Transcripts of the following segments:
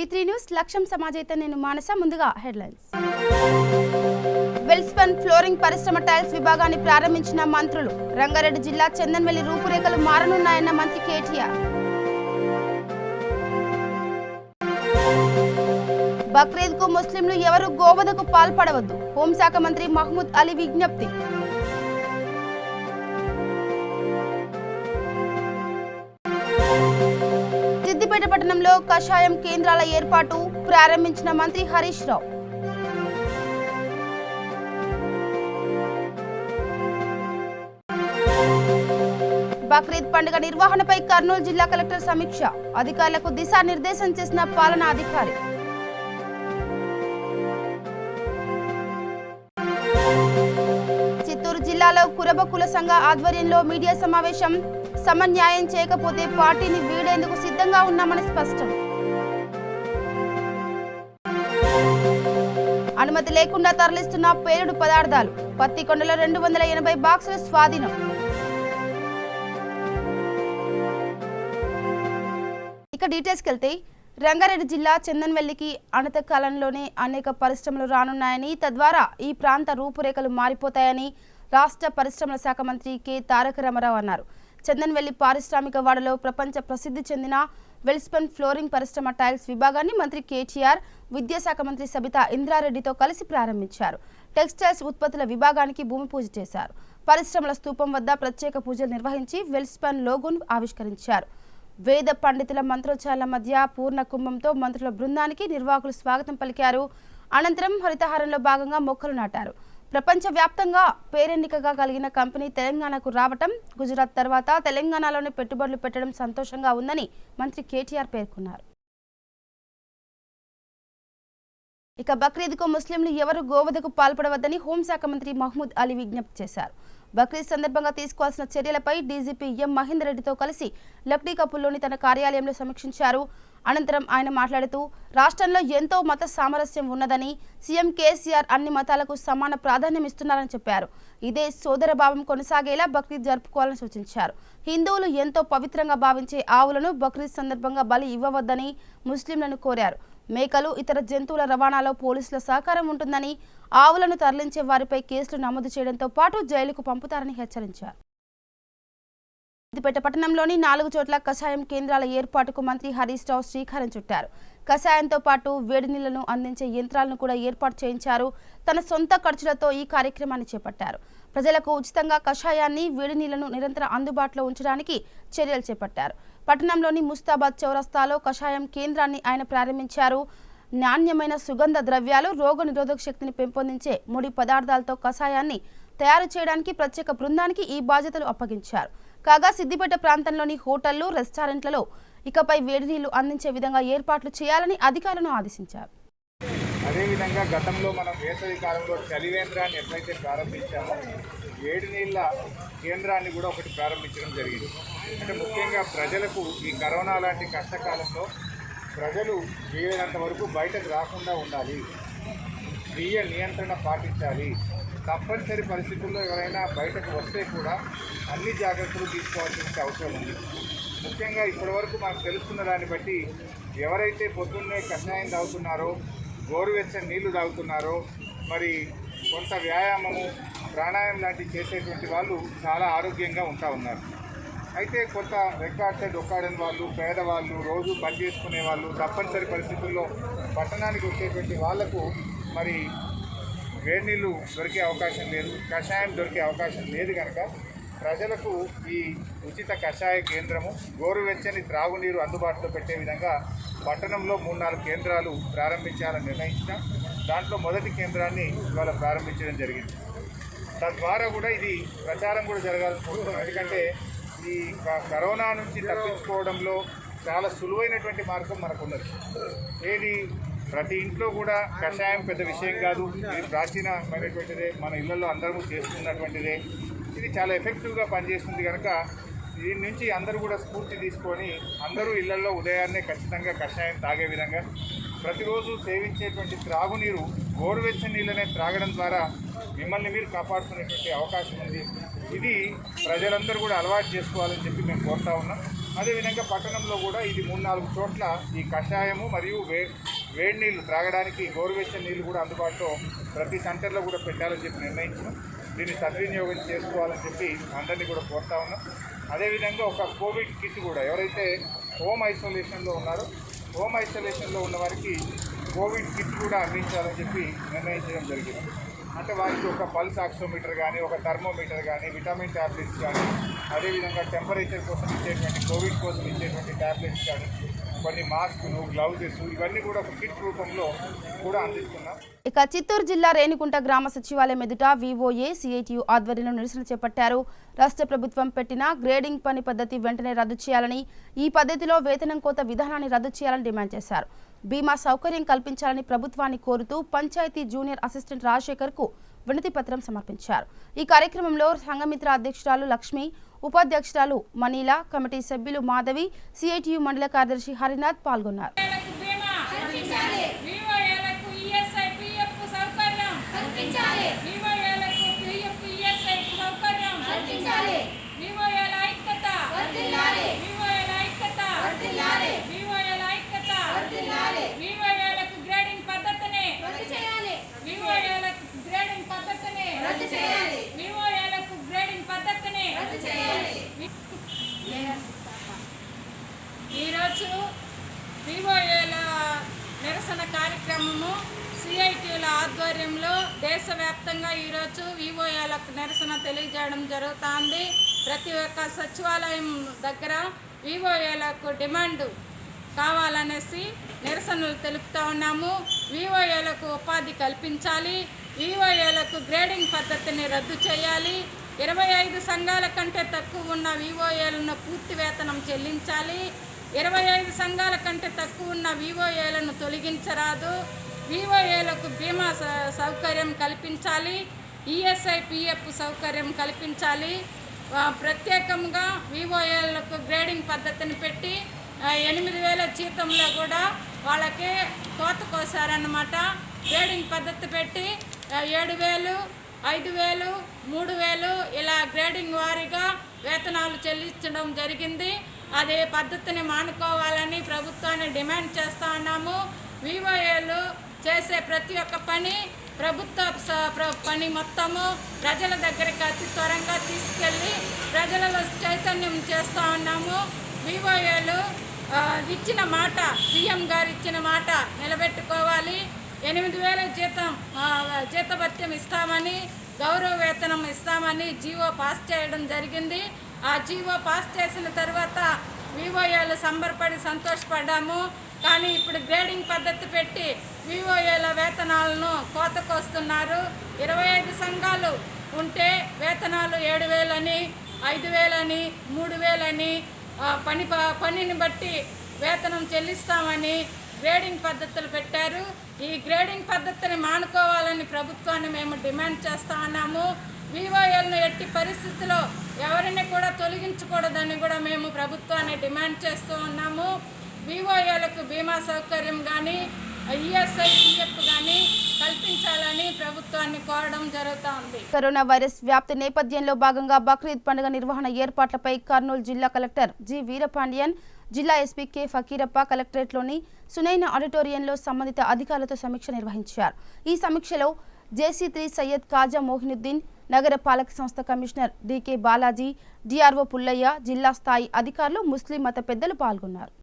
V3 news లక్ష్యం సమాజైతే నేను మానస ముందుగా హెడ్లైన్స్. వెల్స్పన్ ఫ్లోరింగ్ పరిశ్రమ టైల్స్ విభాగాన్ని ప్రారంభించిన మంత్రులు. రంగారెడ్డి జిల్లా చందన్వెల్లి రూపురేఖలు మారనున్నాయన్న మంత్రి కేటీఆర్. బక్రీద్ కు ముస్లింలు ఎవరు గోవధకు పాల్పడవద్దు. హోంశాఖ మంత్రి మహమూద్ అలీ విజ్ఞప్తి. సిద్దిపేట పట్టణంలో కషాయం కేంద్రాల ఏర్పాటు ప్రారంభించిన మంత్రి హరీష్ రావు. బక్రీద్ పండుగ నిర్వహణపై కర్నూలు జిల్లా కలెక్టర్ సమీక్ష. అధికారులకు దిశానిర్దేశం చేసిన పాలనా అధికారి. చిత్తూరు జిల్లాలో కురబ కుల సంఘ ఆధ్వర్యంలో మీడియా సమావేశం. సమన్యాయం చేయకపోతే పార్టీని వీడేందుకు సిద్ధంగా ఉన్నామని స్పష్టం. అనుమతి లేకుండా తరలిస్తున్న పేలుడు పదార్థాలు. పత్తికొండలో 280 బాక్సుల స్వాధీనం. ఇక డీటెయిల్స్కి వెళ్తే రంగారెడ్డి జిల్లా చందన్వెల్లికి అనత కాలంలోనే అనేక పరిశ్రమలు రానున్నాయని, తద్వారా ఈ ప్రాంత రూపురేఖలు మారిపోతాయని రాష్ట్ర పరిశ్రమల శాఖ మంత్రి కె తారక రామారావు అన్నారు. చందన్వెల్లి పారిశ్రామిక వాడలో ప్రపంచ ప్రసిద్ధి చెందిన వెల్స్పన్ ఫ్లోరింగ్ పరిశ్రమ టైల్స్ విభాగాన్ని మంత్రి కేటీఆర్, విద్యాశాఖ మంత్రి సబితా ఇంద్రారెడ్డితో కలిసి ప్రారంభించారు. టెక్స్టైల్స్ ఉత్పత్తుల విభాగానికి భూమి పూజ చేశారు. పరిశ్రమల స్తూపం వద్ద ప్రత్యేక పూజలు నిర్వహించి వెల్స్పన్ లోగోను ఆవిష్కరించారు. వేద పండితుల మంత్రోచ్చారాల మధ్య పూర్ణ కుంభంతో మంత్రుల బృందానికి నిర్వాహకులు స్వాగతం పలికారు. అనంతరం హరితహారంలో భాగంగా మొక్కలు నాటారు. ప్రపంచవ్యాప్తంగా పేరెన్నికగా కలిగిన కంపెనీ తెలంగాణకు రావటం, గుజరాత్ తర్వాత తెలంగాణలోనే పెట్టుబడులు పెట్టడం సంతోషంగా ఉందని మంత్రి కేటీఆర్ పేర్కొన్నారు. ఇక బక్రీద్కు ముస్లింలు ఎవరు గోవధకు పాల్పడవద్దని హోంశాఖ మంత్రి మహమూద్ అలీ విజ్ఞప్తి చేశారు. బక్రీద్ సందర్భంగా తీసుకోవాల్సిన చర్యలపై డీజీపీ ఎం మహేందర్ రెడ్డితో కలిసి లక్డీ కపూర్లోని తన కార్యాలయంలో సమీక్షించారు. అనంతరం ఆయన మాట్లాడుతూ రాష్ట్రంలో ఎంతో మత సామరస్యం ఉన్నదని, సీఎం కేసీఆర్ అన్ని మతాలకు సమాన ప్రాధాన్యం ఇస్తున్నారని చెప్పారు. ఇదే సోదరభావం కొనసాగేలా బక్రీద్ జరుపుకోవాలని సూచించారు. హిందువులు ఎంతో పవిత్రంగా భావించే ఆవులను బక్రీద్ సందర్భంగా బలి ఇవ్వవద్దని ముస్లింలను కోరారు. మేకలు, ఇతర జంతువుల రవాణాలో పోలీసుల సహకారం ఉంటుందని, ఆవులను తరలించే వారిపై కేసులు నమోదు చేయడంతో పాటు జైలుకు పంపుతారని హెచ్చరించారు. సిద్దిపేట పట్టణంలోని 4 చోట్ల కషాయం కేంద్రాల ఏర్పాటుకు మంత్రి హరీష్ రావు శ్రీకారం చుట్టారు. కషాయంతో పాటు వేడి నీళ్లను అందించే యంత్రాలను కూడా ఏర్పాటు చేయించారు. తన సొంత ఖర్చులతో ఈ కార్యక్రమాన్ని చేపట్టారు. ప్రజలకు ఉచితంగా కషాయాన్ని, వేడి నీళ్లను నిరంతరం అందుబాటులో ఉంచడానికి చర్యలు చేపట్టారు. పట్టణంలోని ముస్తాబాద్ చౌరస్తాలో కషాయం కేంద్రాన్ని ఆయన ప్రారంభించారు. నాణ్యమైన సుగంధ ద్రవ్యాలు, రోగ నిరోధక శక్తిని పెంపొందించే ముడి పదార్థాలతో కషాయాన్ని తయారు చేయడానికి ప్రత్యేక బృందానికి ఈ బాధ్యతలు అప్పగించారు. కాగా సిద్దిపేట ప్రాంతంలోని హోటళ్లు, రెస్టారెంట్లలో ఇకపై వేడి నీళ్లు అందించే విధంగా ఏర్పాట్లు చేయాలని అధికారులను ఆదేశించారు. అదేవిధంగా గతంలో మనం వేసవి కాలంలో చలివేంద్రాన్ని ఎట్లయితే ప్రారంభించామో, వేడి నీళ్ళ కేంద్రాన్ని కూడా ఒకటి ప్రారంభించడం జరిగింది. అంటే ముఖ్యంగా ప్రజలకు ఈ కరోనా లాంటి కష్టకాలంలో ప్రజలు వీలైనంత వరకు బయటకు రాకుండా ఉండాలి, స్వీయ నియంత్రణ పాటించాలి. తప్పనిసరి పరిస్థితుల్లో ఎవరైనా బయటకు వస్తే కూడా అన్ని జాగ్రత్తలు తీసుకోవాల్సిన అవసరం ఉంది. ముఖ్యంగా ఇప్పటివరకు మనకు తెలుస్తున్న దాన్ని బట్టి ఎవరైతే పొద్దున్నే కషాయం తాగుతున్నారో, గోరువెచ్చని నీళ్లు తాగుతున్నారో, మరి కొంత వ్యాయామము, ప్రాణాయామం లాంటివి చేసేటువంటి వాళ్ళు చాలా ఆరోగ్యంగా ఉంటా ఉన్నారు. అయితే కొంత రెక్కాడితే డొక్కాడని వాళ్ళు, పేదవాళ్ళు, రోజు పని చేసుకునే వాళ్ళు, తప్పనిసరి పరిస్థితుల్లో పట్టణానికి వచ్చేటువంటి వాళ్లకు మరి వేడి నీళ్ళు దొరికే అవకాశం లేదు, కషాయం దొరికే అవకాశం లేదు. కనుక ప్రజలకు ఈ ఉచిత కషాయ కేంద్రము, గోరువెచ్చని త్రాగునీరు అందుబాటులో పెట్టే విధంగా పట్టణంలో 3-4 కేంద్రాలు ప్రారంభించాలని నిర్ణయించాం. దాంట్లో మొదటి కేంద్రాన్ని ఇవాళ ప్రారంభించడం జరిగింది. తద్వారా కూడా ఇది ప్రచారం కూడా జరగాలనుకుంటున్నాం. ఎందుకంటే ఈ కరోనా నుంచి తప్పించుకోవడంలో చాలా సులువైనటువంటి మార్గం మనకున్నది. ఏది ప్రతి ఇంట్లో కూడా కషాయం పెద్ద విషయం కాదు, ఇది ప్రాచీనమైనటువంటిదే, మన ఇళ్లలో అందరూ చేసుకున్నటువంటిదే. ఇది చాలా ఎఫెక్టివ్గా పనిచేస్తుంది. కనుక దీని నుంచి అందరూ కూడా స్ఫూర్తి తీసుకొని అందరూ ఇళ్లలో ఉదయాన్నే ఖచ్చితంగా కషాయం తాగే విధంగా, ప్రతిరోజు సేవించేటువంటి త్రాగునీరు గోరువెచ్చని నీళ్ళనే త్రాగడం ద్వారా మిమ్మల్ని మీరు కాపాడుకునేటువంటి అవకాశం ఉంది. ఇది ప్రజలందరూ కూడా అలవాటు చేసుకోవాలని చెప్పి మేము కోరుతా ఉన్నాం. అదేవిధంగా పట్టణంలో కూడా ఇది 3-4 చోట్ల ఈ కషాయము మరియు వేడి నీళ్ళు త్రాగడానికి గోరువెచ్చని నీళ్ళు కూడా అందుబాటులో ప్రతి సెంటర్లో కూడా పెట్టాలని చెప్పి నిర్ణయించాం. దీన్ని సద్వినియోగం చేసుకోవాలని చెప్పి అందరినీ కూడా కోరుతా ఉన్నాం. అదేవిధంగా ఒక కోవిడ్ కిట్ కూడా ఎవరైతే హోమ్ ఐసోలేషన్లో ఉన్నారో హోమ్ ఐసోలేషన్లో ఉన్న వారికి కోవిడ్ కిట్ కూడా అందించాలని చెప్పి నిర్ణయించడం జరిగింది. అంటే వారికి ఒక పల్స్ ఆక్సిమీటర్ కానీ, ఒక థర్మోమీటర్ కానీ, విటమిన్ ట్యాబ్లెట్స్ కానీ, అదేవిధంగా టెంపరేచర్ కోసం ఇచ్చేటువంటి కోవిడ్ కోసం ఇచ్చేటువంటి ట్యాబ్లెట్స్ కానీ, కొన్ని మాస్కులు, గ్లౌజెస్ ఇవన్నీ కూడా ఒక కిట్ రూపంలో కూడా అందిస్తున్నాం. ఇక చిత్తూరు జిల్లా రేణిగుంట గ్రామ సచివాలయం ఎదుట వివోఏ సిఐటియు ఆధ్వర్యంలో నిరసన చేపట్టారు. రాష్ట్ర ప్రభుత్వం పెట్టిన గ్రేడింగ్ పని పద్ధతి వెంటనే రద్దు చేయాలని, ఈ పద్ధతిలో వేతనం కోత విధానాన్ని రద్దు చేయాలని డిమాండ్ చేశారు. బీమా సౌకర్యం కల్పించాలని ప్రభుత్వాన్ని కోరుతూ పంచాయతీ జూనియర్ అసిస్టెంట్ రాజశేఖర్ కు వినతి పత్రం సమర్పించారు. ఈ కార్యక్రమంలో సంఘమిత్ర అధ్యక్షురాలు లక్ష్మి, ఉపాధ్యక్షురాలు మనీలా, కమిటీ సభ్యులు మాధవి, సిఐటియు మండల కార్యదర్శి హరినాథ్ పాల్గొన్నారు. ఈరోజు వివోఏల నిరసన కార్యక్రమము సిఐటియుల ఆధ్వర్యంలో దేశవ్యాప్తంగా ఈరోజు వివోఏలకు నిరసన తెలియజేయడం జరుగుతుంది. ప్రతి ఒక్క సచివాలయం దగ్గర వివోఏలకు డిమాండ్ కావాలనేసి నిరసనలు తెలుపుతూ ఉన్నాము. వివోఏలకు ఉపాధి కల్పించాలి, వివోఏలకు గ్రేడింగ్ పద్ధతిని రద్దు చేయాలి, 25 సంఘాల కంటే తక్కువ ఉన్న వివోఏలను పూర్తి వేతనం చెల్లించాలి, 25 సంఘాల కంటే తక్కువ ఉన్న వివోఏలను తొలగించరాదు, వివోఏలకు బీమా సౌకర్యం కల్పించాలి, ఈఎస్ఐ పిఎఫ్ సౌకర్యం కల్పించాలి. ప్రత్యేకంగా వివోఏలకు గ్రేడింగ్ పద్ధతిని పెట్టి 8,000 జీతంలో కూడా వాళ్ళకి కోత కోసారన్నమాట. గ్రేడింగ్ పద్ధతి పెట్టి 7,000, 5,000, 3,000 ఇలా గ్రేడింగ్ వారీగా వేతనాలు చెల్లించడం జరిగింది. అదే పద్ధతిని మానుకోవాలని ప్రభుత్వాన్ని డిమాండ్ చేస్తూ ఉన్నాము. వివోఏలు చేసే ప్రతి ఒక్క పని ప్రభుత్వ పని మొత్తము ప్రజల దగ్గరికి అతి త్వరగా తీసుకెళ్ళి ప్రజలలో చైతన్యం చేస్తూ ఉన్నాము. వివోఏలు ఇచ్చిన మాట, సీఎం గారు ఇచ్చిన మాట నిలబెట్టుకోవాలి. 8,000 జీతభత్యం ఇస్తామని, గౌరవ వేతనం ఇస్తామని జీవో పాస్ చేయడం జరిగింది. ఆ జీవో పాస్ చేసిన తర్వాత వివోఏలు సంబరపడి సంతోషపడ్డాము. కానీ ఇప్పుడు గ్రేడింగ్ పద్ధతి పెట్టి వివోఏల వేతనాలను కోతకొస్తున్నారు. 25 సంఘాలు ఉంటే వేతనాలు 7,000 అని, 5,000 అని, 3,000 అని, పనిని బట్టి వేతనం చెల్లిస్తామని గ్రేడింగ్ పద్ధతులు పెట్టారు. ఈ గ్రేడింగ్ పద్ధతిని మానుకోవాలని ప్రభుత్వాన్ని మేము డిమాండ్ చేస్తూ ఉన్నాము. వివోఏలను ఎట్టి పరిస్థితుల్లో ఎవరిని కూడా తొలగించకూడదని కూడా మేము ప్రభుత్వాన్ని డిమాండ్ చేస్తూ ఉన్నాము. వివోఏలకు బీమా సౌకర్యం కానీ, ఈఎస్ఐ పిఎఫ్ కానీ కల్పించాలని ప్రభుత్వాన్ని కోరడం జరుగుతోంది. కరోనా వైరస్ వ్యాప్తి నేపథ్యంలో భాగంగా బక్రీద్ పండుగ నిర్వహణ ఏర్పాట్లపై కర్నూలు జిల్లా కలెక్టర్ జి వీరపాండియన్, జిల్లా ఎస్పీ కె ఫకీరప్ప కలెక్టరేట్లోని సునైన ఆడిటోరియంలో సంబంధిత అధికారులతో సమీక్ష నిర్వహించారు. ఈ సమీక్షలో జేసీ3 సయ్యద్ కాజా మోహినుద్దీన్, నగర పాలక సంస్థ commissioner DK Balaji, DRO Pullaiah, జిల్లా స్థాయి అధికారులు, ముస్లిం మత పెద్దలు పాల్గొన్నారు.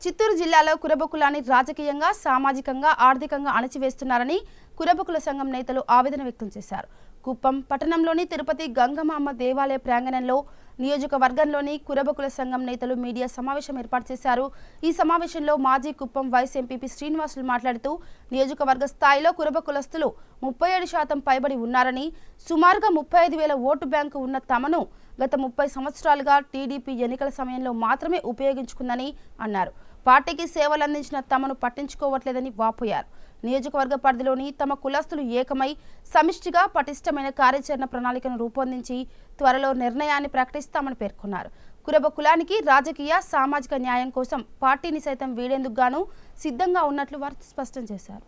చిత్తూరు జిల్లాలో కురబకులాన్ని రాజకీయంగా, సామాజికంగా, ఆర్థికంగా అణచివేస్తున్నారని కురబకుల సంఘం నేతలు ఆవేదన వ్యక్తం చేశారు. కుప్పం పట్టణంలోని తిరుపతి గంగమాంబ దేవాలయ ప్రాంగణంలో నియోజకవర్గంలోని కురబకుల సంఘం నేతలు మీడియా సమావేశం ఏర్పాటు చేశారు. ఈ సమావేశంలో మాజీ కుప్పం వైస్ ఎంపీపీ శ్రీనివాసులు మాట్లాడుతూ నియోజకవర్గ స్థాయిలో కురబకులస్తులు 37% పైబడి ఉన్నారని, సుమారుగా 35,000 ఓటు బ్యాంకు ఉన్న తమను గత 30 సంవత్సరాలుగా టీడీపీ ఎన్నికల సమయంలో మాత్రమే ఉపయోగించుకుందని అన్నారు. పార్టీకి సేవలందించిన తమను పట్టించుకోవట్లేదని వాపోయారు. నియోజకవర్గ పరిధిలోని తమ కులస్తులు ఏకమై సమిష్టిగా పటిష్టమైన కార్యాచరణ ప్రణాళికను రూపొందించి త్వరలో నిర్ణయాన్ని ప్రకటిస్తామని పేర్కొన్నారు. కురబ కులానికి రాజకీయ, సామాజిక న్యాయం కోసం పార్టీని సైతం వీడేందుకు గాను సిద్ధంగా ఉన్నట్లు వారు స్పష్టం చేశారు.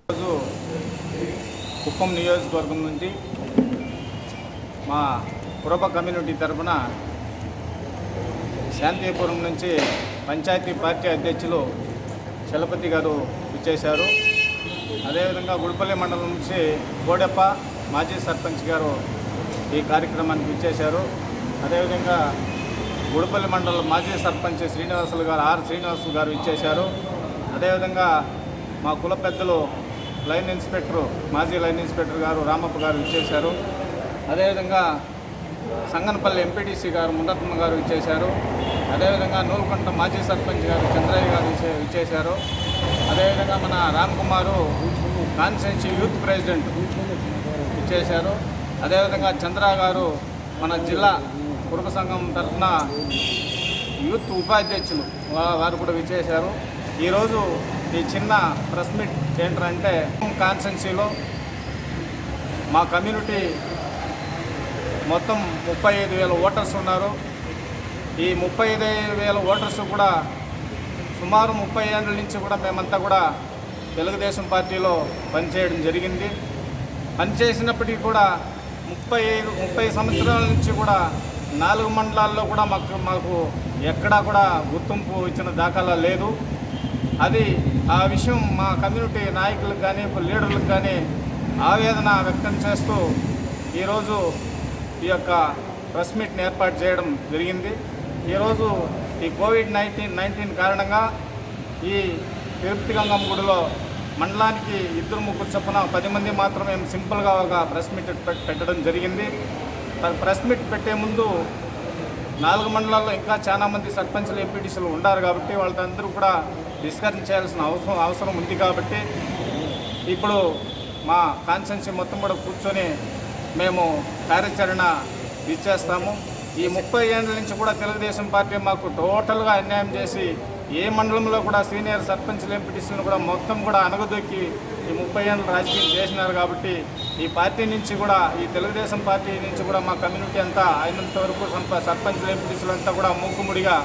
కుప్పం నియోజకవర్గం నుండి మా కురబ కమ్యూనిటీ తరఫున శాంతిపురం నుంచి పంచాయతీ పార్టీ అధ్యక్షులు చలపతి గారు ఇచ్చేశారు. అదేవిధంగా గుడిపల్లి మండలం నుంచి గోడెప్ప మాజీ సర్పంచ్ గారు ఈ కార్యక్రమానికి ఇచ్చేశారు. అదేవిధంగా గుడిపల్లి మండలం మాజీ సర్పంచ్ శ్రీనివాసులు గారు శ్రీనివాసులు గారు ఇచ్చేశారు. అదేవిధంగా మా కుల పెద్దలు మాజీ లైన్ ఇన్స్పెక్టర్ గారు రామప్ప గారు ఇచ్చేశారు. అదేవిధంగా సంగనపల్లి ఎంపీటీసీ గారు ముండత్మ గారు ఇచ్చేశారు. అదేవిధంగా నూలుకుంట మాజీ సర్పంచ్ గారు చంద్రయ్య గారు ఇచ్చేశారు. అదేవిధంగా మన రామ్ కుమారు కాన్స్టిట్యున్సీ యూత్ ప్రెసిడెంట్ ఇచ్చేశారు. అదేవిధంగా చంద్ర గారు మన జిల్లా కుటుంబ సంఘం తరఫున యూత్ ఉపాధ్యక్షులు వారు కూడా విచ్చేశారు. ఈరోజు ఈ చిన్న ప్రెస్ మీట్ ఏంటంటే కాన్స్టిట్యున్సీలో మా కమ్యూనిటీ మొత్తం 35,000 ఓటర్స్ ఉన్నారు. ఈ 35,000 ఓటర్స్ కూడా సుమారు 30 ఏళ్ళ నుంచి కూడా మేమంతా కూడా తెలుగుదేశం పార్టీలో పనిచేయడం జరిగింది. పనిచేసినప్పటికీ కూడా 30 సంవత్సరాల నుంచి కూడా 4 మండలాల్లో కూడా మాకు ఎక్కడా కూడా గుర్తింపు ఇచ్చిన దాఖలా లేదు. అది ఆ విషయం మా కమ్యూనిటీ నాయకులకు కానీ లీడర్లకు కానీ ఆవేదన వ్యక్తం చేస్తూ ఈరోజు ఈ యొక్క ప్రెస్ మీట్ని ఏర్పాటు చేయడం జరిగింది. ఈరోజు ఈ కోవిడ్-19 కారణంగా ఈ తిరుపతి గంగమ్మ గుడిలో మండలానికి 2-3 చొప్పున 10 మంది మాత్రమే సింపుల్గా ఒక ప్రెస్ మీట్ పెట్టడం జరిగింది. ప్రెస్ మీట్ పెట్టే ముందు 4 మండలాల్లో ఇంకా చాలామంది సర్పంచ్లు ఎంపీటీసీలు ఉన్నారు కాబట్టి వాళ్ళందరూ కూడా డిస్కషన్ చేయాల్సిన అవసరం ఉంది. కాబట్టి ఇప్పుడు మా కాన్స్టిట్యున్సీ మొత్తం కూడా కూర్చొని మేము కార్యాచరణ ఇచ్చేస్తాము. ఈ 30 ఏళ్ళ నుంచి కూడా తెలుగుదేశం పార్టీ మాకు టోటల్గా అన్యాయం చేసి ఏ మండలంలో కూడా సీనియర్ సర్పంచ్లు ఎంపీటీసీలను కూడా మొత్తం కూడా అనగదొక్కి ఈ 30 ఏళ్ళు రాజకీయం చేసినారు. కాబట్టి ఈ పార్టీ నుంచి కూడా ఈ తెలుగుదేశం పార్టీ నుంచి కూడా మా కమ్యూనిటీ అంతా అయినంత వరకు సర్పంచ్లు ఎంపీటీసీలు అంతా కూడా మూకుముడిగా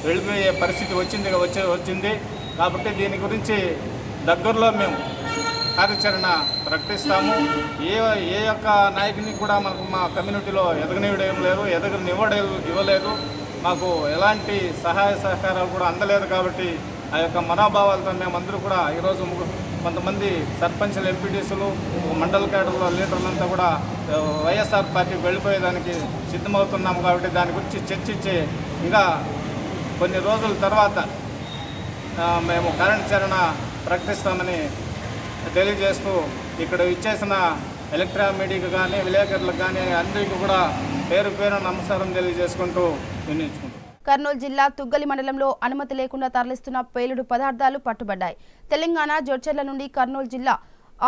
వెళ్ళిపోయే పరిస్థితి వచ్చింది. కాబట్టి దీని గురించి దగ్గరలో మేము కార్యాచరణ ప్రకటిస్తాము. ఏ యొక్క నాయకుని కూడా మనకు మా కమ్యూనిటీలో ఎదగనివ్వడం లేదు, ఇవ్వలేదు. మాకు ఎలాంటి సహాయ సహకారాలు కూడా అందలేదు. కాబట్టి ఆ యొక్క మనోభావాలతో మేమందరూ కూడా ఈరోజు కొంతమంది సర్పంచ్లు ఎంపీటీసీలు మండల కేడర్లో లీడర్లంతా కూడా వైఎస్ఆర్ పార్టీకి వెళ్ళిపోయేదానికి సిద్ధమవుతున్నాము. కాబట్టి దాని గురించి చర్చించి ఇంకా కొన్ని రోజుల తర్వాత మేము కార్యాచరణ ప్రకటిస్తామని తెలియజేస్తూ ఇక్కడ ఇచ్చేసిన ఎలక్ట్రానిక్ మీడియాకు కానీ విలేకరులకు కానీ అందరికీ కూడా పేరు నమస్కారం తెలియజేసుకుంటూ వినియోగించుకుంటాం. కర్నూలు జిల్లా తుగ్గలి మండలంలో అనుమతి లేకుండా తరలిస్తున్న పేలుడు పదార్థాలు పట్టుబడ్డాయి. తెలంగాణ జడ్చర్ల నుండి కర్నూలు జిల్లా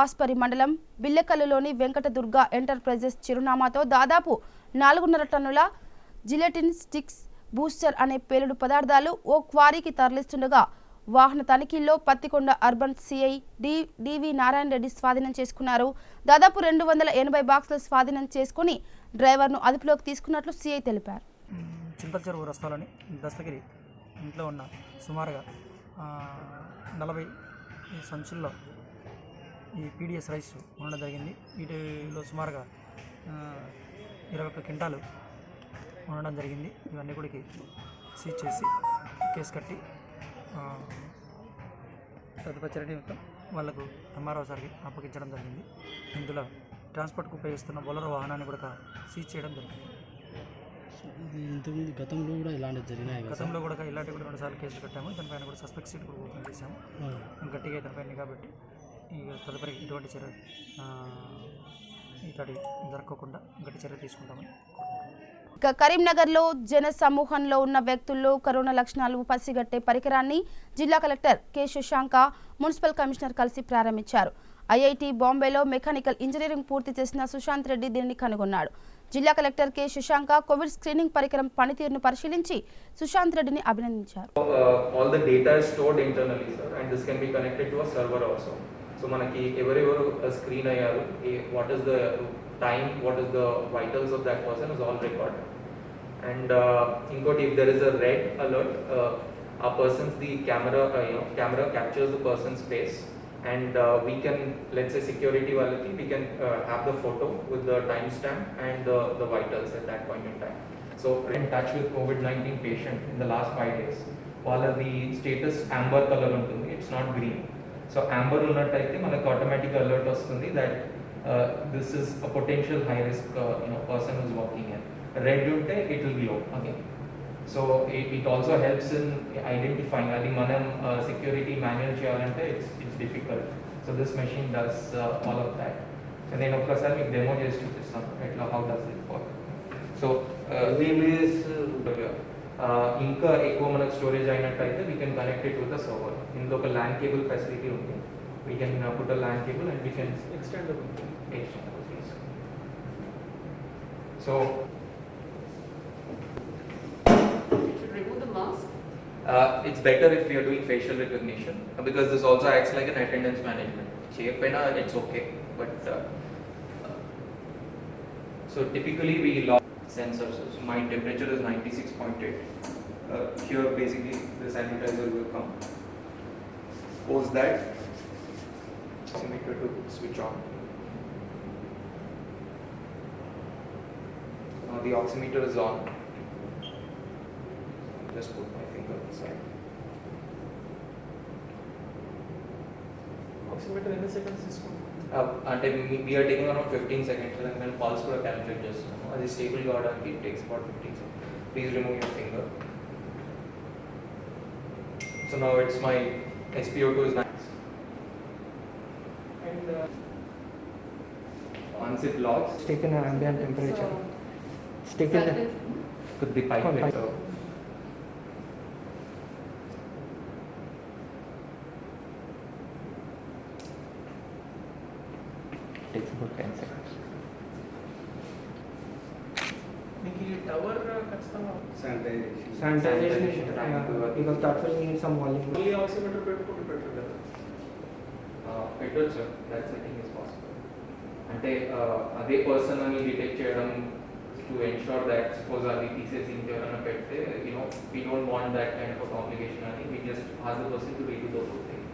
ఆస్పరి మండలం బిల్లెకల్లులోని వెంకటదుర్గ ఎంటర్ప్రైజెస్ చిరునామాతో దాదాపు 4.5 టన్నుల జిలెటిన్ స్టిక్స్ బూస్టర్ అనే పేలుడు పదార్థాలు ఓ క్వారీకి తరలిస్తుండగా వాహన తనిఖీల్లో పత్తికొండ అర్బన్ సిఐ డివి నారాయణ రెడ్డి స్వాధీనం చేసుకున్నారు. దాదాపు 280 బాక్సులు స్వాధీనం చేసుకుని డ్రైవర్ను అదుపులోకి తీసుకున్నట్లు సిఐ తెలిపారు. చింతచెరువు రస్తాలోని దస్తగిరి ఇంట్లో ఉన్న సుమారుగా 40 సంచుల్లో ఈ పీడిఎస్ రైస్ ఉండడం జరిగింది. వీటిలో సుమారుగా 21 క్వింటాలు ఉండడం జరిగింది. ఇవన్నీ కూడా సీజ్ చేసి కేసు కట్టి తదుపరి చర్య నిమిత్తం వాళ్లకు ఎంఆర్ఓ సార్కి అప్పగించడం జరిగింది. ఇందులో ట్రాన్స్పోర్ట్కు ఉపయోగిస్తున్న బొలరో వాహనాన్ని కూడా సీజ్ చేయడం జరిగింది. గతంలో కూడా ఇలాంటివి జరిగినాయి. గతంలో కూడా ఇలాంటివి కూడా 2 సార్లు కేసులు కట్టాము. దానిపైన కూడా సస్పెక్ట్ సీట్ కూడా ఓపెన్ చేశాము. గట్టిగా ఇతనిపైన కాబట్టి ఇక తదుపరి ఇటువంటి చర్య ఇక్కడి జరగకుండా గట్టి చర్య తీసుకుంటామని. ఇక కరీంనగర్లో జన సమూహంలో ఉన్న వ్యక్తుల్లో కరోనా లక్షణాలు పసిగట్టే పరికరాన్ని జిల్లా collector K Shashanka municipal commissioner కలిసి ప్రారంభించారు. ఐఐటి బాంబేలో మెకానికల్ ఇంజనీరింగ్ పూర్తి చేసిన సుశాంత్ రెడ్డి దీనిని కనుగొన్నాడు. జిల్లా collector K Shashanka Covid screening పరికరం పనితీరును పరిశీలించి సుశాంత్ రెడ్డిని అభినందించారు. All the data is stored internally, sir, and this can be connected to a server also. So మనకి ఎవరెవరు స్క్రీన్ అయ్యారు, what is the time, what is the vitals of that person is all recorded. And inkoti, if there is a red alert, a person's the camera captures the person's face, and we can, let's say security walaki, we can have the photo with the timestamp and the vitals at that point in time. So we're in touch with COVID-19 patient in the last 5 days. While the status amber color ఉంటుంది, it's not green. So amber ఉన్నట్టయితే మనకు automatic alert వస్తుంది that this is a potential high risk person who's walking in. Red ఉంటే it will be low again. So it also helps in identifying అది మనం security manual చేయాలంటే it's difficult. So this machine does all of that. So నేను ఒకసారి మీకు demo చేసి చూపిస్తాను ఎట్లా how does it work. So ఇంకా ఎక్కువ మనకు స్టోరేజ్ అయినట్టయితే we can connect it with the server. ఇందులో ఒక LAN cable facility ఉంది. We can put a LAN cable and we can extend the yes. So should remove the mask. It's better if we are doing facial recognition because this also acts like an attendance management. Cheyapena it's okay, but so typically we log sensors. So my temperature is 96.8. Here basically the sanitizer will come. Post that, oximeter to switch on. Now the oximeter is on. Just put my finger inside. Oximeter in the seconds is అంటే we are taking around 15 seconds and then pulse కూడా calculate చేస్తున్నాము. అది stable కావడానికి it takes about 15 seconds. Please remove your finger. So now it's my SpO2 is nice. And once it logs, It's taken an ambient temperature. It's taken could be pipette. So takes about 10 seconds. మీకు ఈ tower ఖచ్చితంగా Sanitization. Tank, Because that will need some volume. మళ్ళీ oximeter పెట్టుకుంటే better కదా. పెట్టొచ్చు, that's I think is possible. అంటే అదే person అని డిటెక్ట్ చేయడం టు ఎన్షూర్ దట్ సపోజ్ అది తీసేసి ఇంకెవరైనా పెడితే we don't want that kind of a complication అని we just ask the person to redo the whole thing.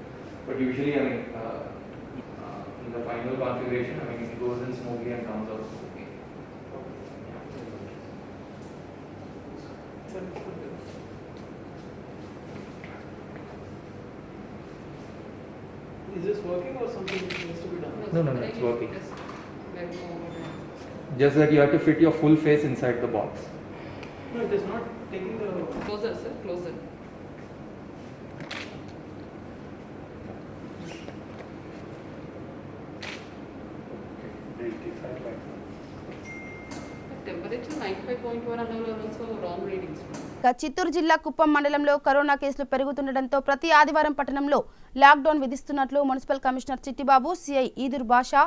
But usually I mean in the final configuration I mean it goes in smoothly and comes out smoothly. Is this working or something needs to be done? No, it's working. Just that you have to fit your full face inside the box. No, it is not taking the Closer, sir, closer. Temperature 95.1 and also wrong readings. ఇక చిత్తూరు జిల్లా కుప్పం మండలంలో corona కేసులు పెరుగుతుండటంతో ప్రతి ఆదివారం పట్టణంలో lockdown విధిస్తున్నట్లు municipal commissioner Chittibabu, CI Idur Basha,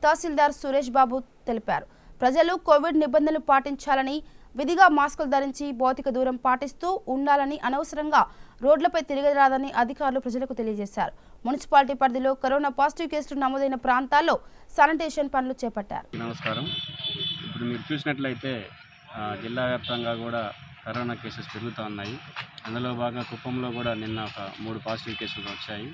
తహసీల్దార్ సురేష్ బాబు తెలిపారు. ప్రజలు కోవిడ్ నిబంధనలు పాటించాలని, విధిగా మాస్కులు ధరించి భౌతిక దూరం పాటిస్తూ ఉండాలని, అనవసరంగా రోడ్లపై తిరగరాదని అధికారులు ప్రజలకు తెలియజేశారు. మున్సిపాలిటీ పరిధిలో కరోనా పాజిటివ్ కేసులు నమోదైన ప్రాంతాల్లో శానిటేషన్ పనులు చేపట్టారు. నమస్కారం. ఇప్పుడు మీరు చూసినట్లయితే జిల్లా వ్యాప్తంగా కూడా కరోనా కేసెస్ పెరుగుతూ ఉన్నాయి. అందులో భాగంగా కుప్పంలో కూడా నిన్న ఒక 3 పాజిటివ్ కేసులు వచ్చాయి.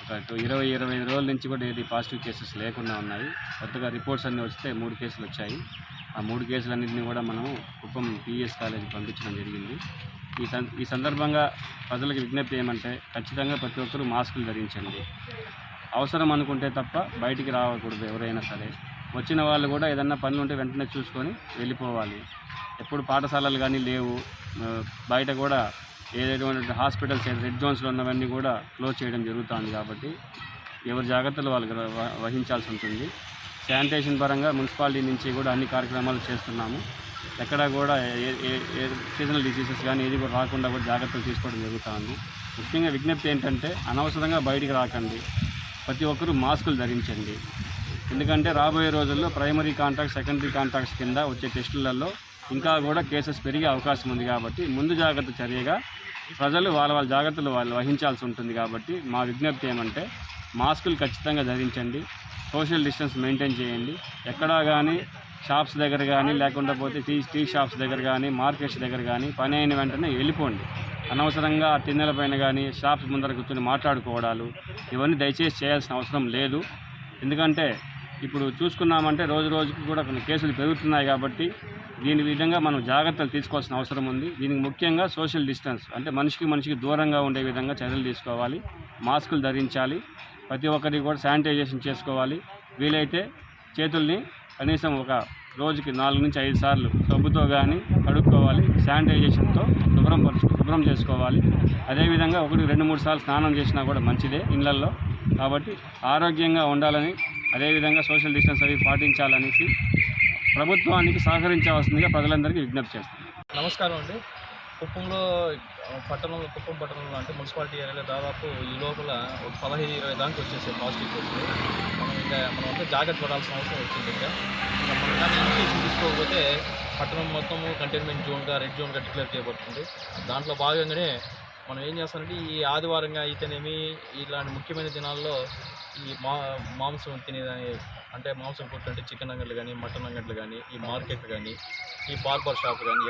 ఒక 20-25 రోజుల నుంచి కూడా ఏది పాజిటివ్ కేసెస్ లేకుండా ఉన్నాయి. కొత్తగా రిపోర్ట్స్ అన్నీ వస్తే 3 కేసులు వచ్చాయి. ఆ 3 కేసులన్నింటినీ కూడా మనము కుప్పం పిఎస్ కాలేజీకి పంపించడం జరిగింది. ఈ సందర్భంగా ప్రజలకు విజ్ఞప్తి ఏమంటే ఖచ్చితంగా ప్రతి ఒక్కరూ మాస్కులు ధరించండి. అవసరం అనుకుంటే తప్ప బయటికి రాకూడదు. ఎవరైనా సరే వచ్చిన వాళ్ళు కూడా ఏదన్నా పనులు ఉంటే వెంటనే చూసుకొని వెళ్ళిపోవాలి. ఎప్పుడు పాఠశాలలు కానీ లేవు, బయట కూడా ఏదైతే హాస్పిటల్స్ రెడ్ జోన్స్లో ఉన్నవన్నీ కూడా క్లోజ్ చేయడం జరుగుతుంది. కాబట్టి ఎవరి జాగ్రత్తలు వాళ్ళకి వహించాల్సి ఉంటుంది. శానిటేషన్ పరంగా మున్సిపాలిటీ నుంచి కూడా అన్ని కార్యక్రమాలు చేస్తున్నాము. ఎక్కడ కూడా సీజనల్ డిసీజెస్ కానీ ఏది కూడా రాకుండా కూడా జాగ్రత్తలు తీసుకోవడం జరుగుతుంది. ముఖ్యంగా విజ్ఞప్తి ఏంటంటే అనవసరంగా బయటికి రాకండి. ప్రతి ఒక్కరూ మాస్కులు ధరించండి. ఎందుకంటే రాబోయే రోజుల్లో ప్రైమరీ కాంటాక్ట్స్, సెకండరీ కాంటాక్ట్స్ కింద వచ్చే టెస్టులలో ఇంకా కూడా కేసెస్ పెరిగే అవకాశం ఉంది. కాబట్టి ముందు జాగ్రత్త చర్యగా ప్రజలు వాళ్ళ జాగ్రత్తలు వాళ్ళు వహించాల్సి ఉంటుంది. కాబట్టి మా విజ్ఞప్తి ఏమంటే మాస్కులు ఖచ్చితంగా ధరించండి, సోషల్ డిస్టెన్స్ మెయింటైన్ చేయండి. ఎక్కడా కానీ షాప్స్ దగ్గర కానీ లేకుండా పోతే టీ షాప్స్ దగ్గర కానీ మార్కెట్స్ దగ్గర కానీ పని అయిన వెంటనే వెళ్ళిపోండి. అనవసరంగా తిన్నెల పైన కానీ షాప్స్ ముందర కూర్చొని మాట్లాడుకోవడాలు ఇవన్నీ దయచేసి చేయాల్సిన అవసరం లేదు. ఎందుకంటే ఇప్పుడు చూసుకున్నామంటే రోజు రోజుకి కూడా కొన్ని కేసులు పెరుగుతున్నాయి. కాబట్టి దీని విధంగా మనం జాగ్రత్తలు తీసుకోవాల్సిన అవసరం ఉంది. దీనికి ముఖ్యంగా సోషల్ డిస్టెన్స్ అంటే మనిషికి దూరంగా ఉండే విధంగా చర్యలు తీసుకోవాలి. మాస్కులు ధరించాలి. ప్రతి ఒక్కరికి కూడా శానిటైజేషన్ చేసుకోవాలి. వీలైతే చేతుల్ని కనీసం ఒక రోజుకి 4 నుంచి 5 సార్లు సబ్బుతో కానీ కడుక్కోవాలి. శానిటైజేషన్తో శుభ్రం చేసుకోవాలి. అదేవిధంగా 1-2-3 సార్లు స్నానం చేసినా కూడా మంచిదే ఇళ్లల్లో. కాబట్టి ఆరోగ్యంగా ఉండాలని, అదేవిధంగా సోషల్ డిస్టెన్స్ అవి పాటించాలనేసి ప్రభుత్వానికి సహకరించవలసిందిగా ప్రజలందరికీ విజ్ఞప్తి చేస్తాను. నమస్కారం అండి. కుప్పం పట్టణంలో అంటే మున్సిపాలిటీ ఏరియాలో దాదాపు ఈ లోపల ఒక 15-20 దాకా వచ్చేసాయి పాజిటివ్ కేసులు. మనం అంతా జాగ్రత్త పడాల్సిన అవసరం వచ్చింది. మనం కానీ ఇనిషియేషన్ తీసుకోకపోతే పట్టణం మొత్తము కంటైన్మెంట్ జోన్గా, రెడ్ జోన్గా డిక్లేర్ చేయబడుతుంది. దాంట్లో భాగంగానే మనం ఏం చేస్తామంటే ఈ ఆదివారంగా అయితేనేమి ఇలాంటి ముఖ్యమైన దినాల్లో ఈ మాంసం తినేదాని అంటే మాంసం ఫుడ్ అంటే చికెన్ అంగట్లు కానీ, మటన్ అంగట్లు కానీ, ఈ మార్కెట్లు కానీ, ఈ బార్బర్ షాప్ కానీ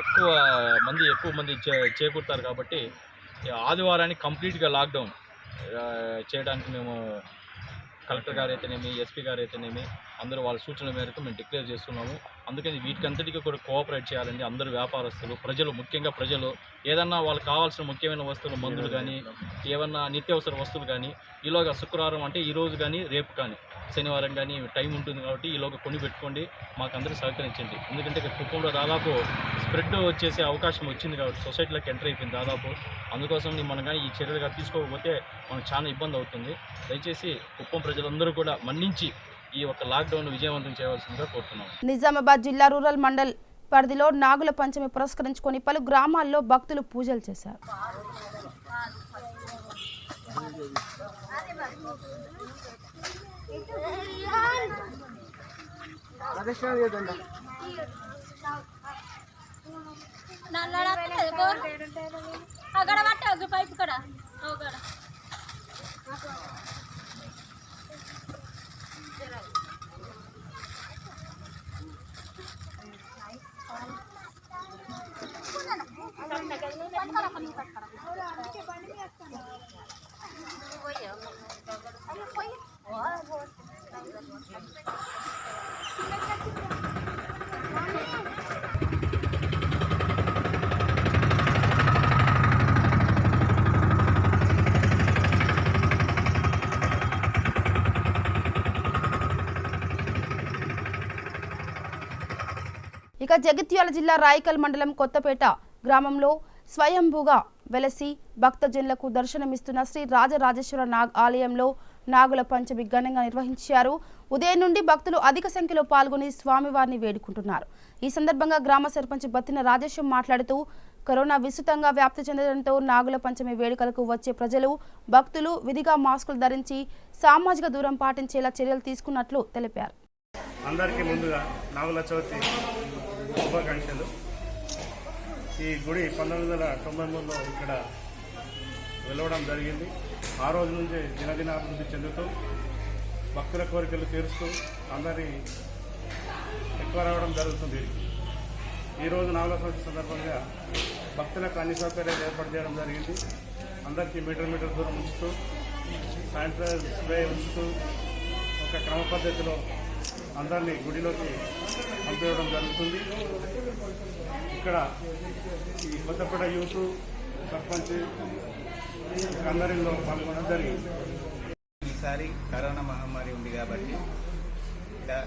ఎక్కువ మంది చేకూరుతారు. కాబట్టి ఆదివారాన్ని కంప్లీట్గా లాక్డౌన్ చేయడానికి మేము కలెక్టర్ గారు అయితేనేమి, ఎస్పీ గారు అయితేనేమి అందరూ వాళ్ళ సూచనల మేరకు మేము డిక్లేర్ చేస్తున్నాము. అందుకని వీటికంతటికీ కూడా కోఆపరేట్ చేయాలండి అందరూ వ్యాపారస్తులు, ప్రజలు, ముఖ్యంగా ప్రజలు ఏదన్నా వాళ్ళకి కావాల్సిన ముఖ్యమైన వస్తువులు, మందులు కానీ, ఏమన్నా నిత్యావసర వస్తువులు కానీ ఈలోగా శుక్రవారం అంటే ఈరోజు కానీ, రేపు కానీ, శనివారం కానీ టైం ఉంటుంది కాబట్టి ఈలోగా కొని పెట్టుకోండి. మాకు అందరూ సహకరించండి. ఎందుకంటే కుప్పంలో దాదాపు స్ప్రెడ్ వచ్చేసే అవకాశం వచ్చింది కాబట్టి సొసైటీలోకి ఎంటర్ అయిపోయింది దాదాపు. అందుకోసం మనం కానీ ఈ చర్యలుగా తీసుకోకపోతే మనకు చాలా ఇబ్బంది అవుతుంది. దయచేసి కుప్పం ప్రజలందరూ కూడా మన్నించి ఈ ఒక లాక్డౌన్ విజయవంతం చేయవలసిందిగా కోరుతున్నాం. నిజామాబాద్ జిల్లా రూరల్ మండల్ పరిధిలో నాగుల పంచమి పురస్కరించుకొని పలు గ్రామాల్లో భక్తులు పూజలు చేశారు. ఇక జగిత్యాల జిల్లా రాయకల్ మండలం కొత్తపేట గ్రామంలో స్వయంభూగా వెలసి భక్తజనులకు దర్శనమిస్తున్న శ్రీ రాజరాజేశ్వర నాగ్ ఆలయంలో నాగుల పంచమి ఘనంగా నిర్వహించారు. ఉదయం నుండి భక్తులు అధిక సంఖ్యలో పాల్గొని స్వామివారిని వేడుకుంటున్నారు. ఈ సందర్భంగా గ్రామ సర్పంచ్ బత్తిన రాజేశ్వరం మాట్లాడుతూ కరోనా విస్తృతంగా వ్యాప్తి చెందడంతో నాగుల పంచమి వేడుకలకు వచ్చే ప్రజలు, భక్తులు విధిగా మాస్కులు ధరించి సామాజిక దూరం పాటించేలా చర్యలు తీసుకున్నట్లు తెలిపారు. అందరికీ ముందుగా నాగుల చవితి శుభాకాంక్షలు. ఈ గుడి 1993లో ఇక్కడ వెలవడం జరిగింది. ఆ రోజు నుంచి దినదినాభివృద్ధి చెందుతూ భక్తుల కోరికలు తీరుస్తూ అందరి ఎక్కువ రావడం జరుగుతుంది. ఈరోజు నాగుల చవితి సందర్భంగా భక్తులకు అన్ని సౌకర్యాలు ఏర్పాటు చేయడం జరిగింది. అందరికీ మీటర్ దూరం ఉంచుతూ, శానిటైజర్ స్ప్రే ఉంచుతూ ఒక క్రమ పద్ధతిలో అందరినీ గుడిలోకి పంపించడం జరుగుతుంది. ఇక్కడ ఈ కొత్తపేట యూత్ సర్పంచ్ అందరిలో పాల్గొనడం జరిగింది. ఈసారి కరోనా మహమ్మారి ఉంది కాబట్టి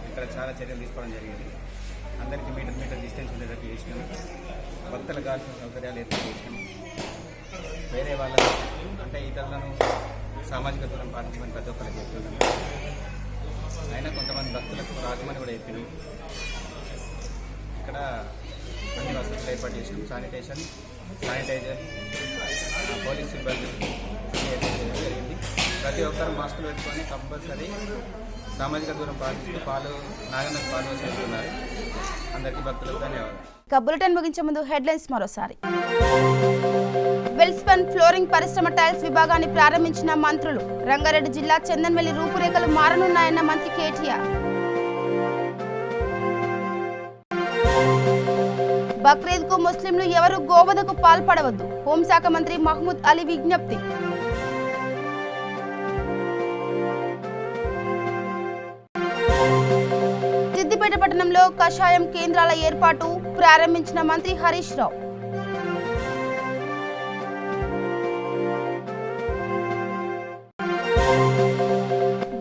ఇక్కడ చాలా చర్యలు తీసుకోవడం జరిగింది. అందరికీ మీటర్ డిస్టెన్స్ ఉండేటట్టు చేసినాము. భక్తులకు కావాల్సిన సౌకర్యాలు ఏర్పాటు చేసినాము. వేరే వాళ్ళని అంటే ఇతరులను సామాజిక దూరం పాటించమని ప్రతి ఒక్కరికి చెప్తున్నాము. అయినా కొంతమంది భక్తులకు రాకమని కూడా చెప్పినాం. ఇక్కడ అన్ని వసతులు ఏర్పాటు చేసినాం. శానిటైజర్, పోలీస్ సిబ్బంది ఏర్పాటు చేయడం జరిగింది. ప్రతి ఒక్కరు మాస్కులు పెట్టుకొని కంపల్సరీ సామాజిక దూరం పాటిస్తూ నాగన్నకు పాలు చేస్తున్నారు. అందరికీ భక్తులకు ధన్యవాదాలు. బులెటిన్ ముగించే ముందు హెడ్లైన్స్ మరోసారి. వెల్స్పన్ ఫ్లోరింగ్ పరిశ్రమ టైల్స్ విభాగాన్ని ప్రారంభించిన మంత్రులు. రంగారెడ్డి జిల్లా చందన్వెల్లి రూపురేఖలు మారనున్నాయన్న మంత్రి కేటీఆర్. బక్రీద్ కు ముస్లింలు ఎవరు గోవధకు పాల్పడవద్దు. హోంశాఖ మంత్రి మహమూద్ అలీ విజ్ఞప్తి. సిద్దిపేట పట్టణంలో కషాయం కేంద్రాల ఏర్పాటు ప్రారంభించిన మంత్రి హరీష్ రావు.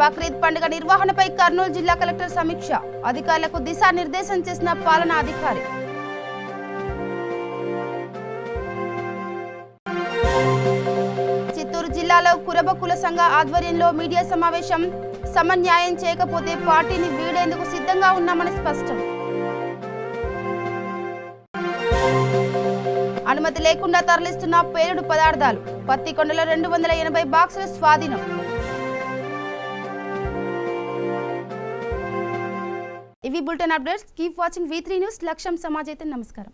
బక్రీద్ పండుగ నిర్వహణపై కర్నూలు జిల్లా కలెక్టర్ సమీక్ష. అధికారులకు దిశానిర్దేశం చేసిన పాలనా అధికారి. చిత్తూరు జిల్లాలో కురబ కుల సంఘ ఆధ్వర్యంలో మీడియా సమావేశం. సమన్యాయం చేయకపోతే పార్టీని వీడేందుకు సిద్ధంగా ఉన్నామని స్పష్టం. అనుమతి లేకుండా తరలిస్తున్న పేలుడు పదార్థాలు. పత్తికొండలో 280 బాక్సుల స్వాధీనం. ఇవి bulletin updates. Keep watching V3 news. లక్ష్యం సమాజైతే. నమస్కారం.